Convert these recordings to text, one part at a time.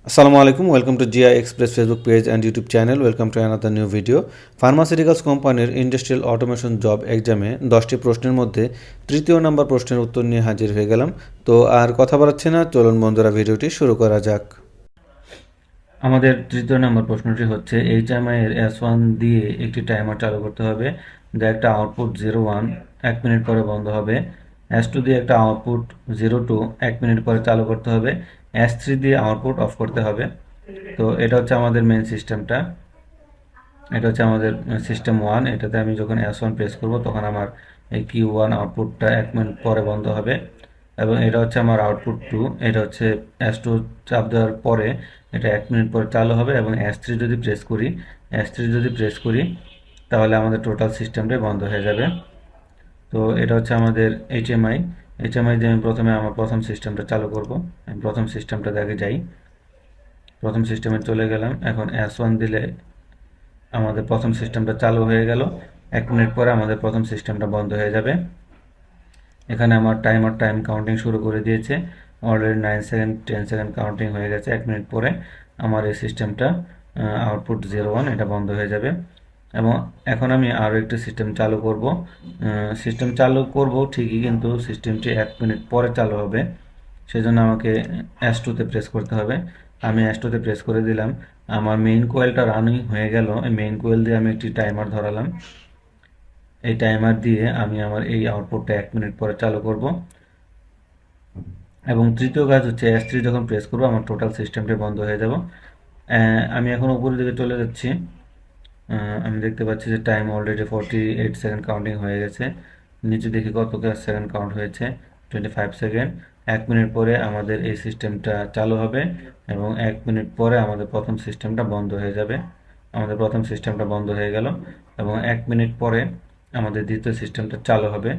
Assalamu alaikum. Welcome to GI Express Facebook page and YouTube channel. Welcome to another new video. Pharmaceuticals কোম্পানির industrial automation job এক্সামে 10টি প্রশ্নের মধ্যে তৃতীয় number প্রশ্নের উত্তর নিয়ে হাজির হয়ে গেলাম। তো আর কথা বাড়াচ্ছি না, চলুন বন্ধুরা ভিডিওটি শুরু করা যাক। আমাদের তৃতীয় নাম্বার প্রশ্নটি হচ্ছে এইচএমআই এর S1 দিয়ে একটি টাইমার চালু করতে হবে, যা একটা আউটপুট 01 1 মিনিট পরে বন্ধ হবে। S2 দিয়ে একটা আউটপুট 02 1 মিনিট পরে চালু করতে হবে। S3 দিয়ে আউটপুট অফ করতে হবে। তো এটা হচ্ছে আমাদের মেন সিস্টেমটা, এটা হচ্ছে আমাদের সিস্টেম 1। এটাতে আমি যখন S1 প্রেস করব তখন আমার এই Q1 আউটপুটটা 1 মিনিট পরে বন্ধ হবে, এবং এটা হচ্ছে আমার আউটপুট 2। এটা হচ্ছে S2 চাপ দেওয়ার পরে এটা 1 মিনিট পরে চালু হবে, এবং S3 যদি প্রেস করি তাহলে আমাদের টোটাল সিস্টেমটাই বন্ধ হয়ে যাবে। তো এটা হচ্ছে আমাদের এইচএমআই দিয়ে আমি প্রথমে আমার প্রথম সিস্টেমটা চালু করব। আমি প্রথম সিস্টেমটা দেখে যাই, প্রথম সিস্টেমে চলে গেলাম। এখন S1 দিলে আমাদের প্রথম সিস্টেমটা চালু হয়ে গেল। 1 মিনিট পরে আমাদের প্রথম সিস্টেমটা বন্ধ হয়ে যাবে। এখানে আমার টাইম কাউন্টিং শুরু করে দিয়েছে। অলরেডি 9 সেকেন্ড 10 সেকেন্ড কাউন্টিং হয়ে গেছে। 1 মিনিট পরে আমার এই সিস্টেমটা আউটপুট 01 এটা বন্ধ হয়ে যাবে। এবং এখন আমি আরও একটি সিস্টেম চালু করব। ঠিকই, কিন্তু সিস্টেমটি 1 মিনিট পরে চালু হবে, সেজন্য আমাকে S2তে প্রেস করতে হবে। আমি S2তে প্রেস করে দিলাম। আমার মেইন কোয়েলটা রানিং হয়ে গেল। এই মেইন কোয়েল দিয়ে আমি একটি টাইমার ধরালাম। এই টাইমার দিয়ে আমি আমার এই আউটপুটটা 1 মিনিট পরে চালু করব। এবং তৃতীয় কাজ হচ্ছে S3 যখন প্রেস করব আমার টোটাল সিস্টেমটি বন্ধ হয়ে যাব। আমি এখন উপরের দিকে চলে যাচ্ছি। আমি দেখতে পাচ্ছি যে টাইম অলরেডি 48 সেকেন্ড কাউন্টিং হয়ে গেছে। নিচে দেখি কত সেকেন্ড কাউন্ট হয়েছে, 25 সেকেন্ড। 1 মিনিট পরে আমাদের এই সিস্টেমটা চালু হবে, এবং 1 মিনিট পরে আমাদের প্রথম সিস্টেমটা বন্ধ হয়ে যাবে। আমাদের প্রথম সিস্টেমটা বন্ধ হয়ে গেল, এবং 1 মিনিট পরে আমাদের দ্বিতীয় সিস্টেমটা চালু হবে।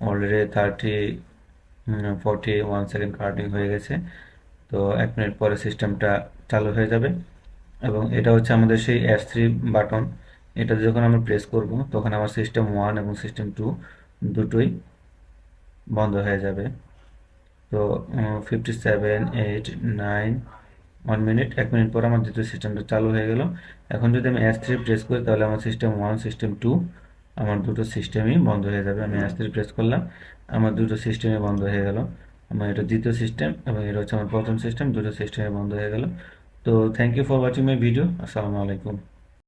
অলরেডি 41 সেকেন্ড কাউন্টিং হয়ে গেছে। তো 1 মিনিট পরে সিস্টেমটা চালু হয়ে যাবে, এবং এটা হচ্ছে আমাদের সেই S3 বাটন। এটা যখন আমি প্রেস করব তখন আমার সিস্টেম 1 এবং সিস্টেম 2 দুটোই বন্ধ হয়ে যাবে। তো 57 8 9 1 মিনিট 1 মিনিট পর আমার দ্বিতীয় সিস্টেমটা চালু হয়ে গেল। এখন যদি আমি S3 প্রেস করি তাহলে আমার সিস্টেম 1 সিস্টেম 2 আমার দুটো সিস্টেমই বন্ধ হয়ে যাবে। আমি S3 প্রেস করলাম, আমার দুটো সিস্টেমই বন্ধ হয়ে গেল। আমার এটা দ্বিতীয় সিস্টেম এবং এটা হচ্ছে আমার প্রথম সিস্টেম, দুটো সিস্টেমই বন্ধ হয়ে গেল। তো thank you for watching my video. আসসালামু আলাইকুম।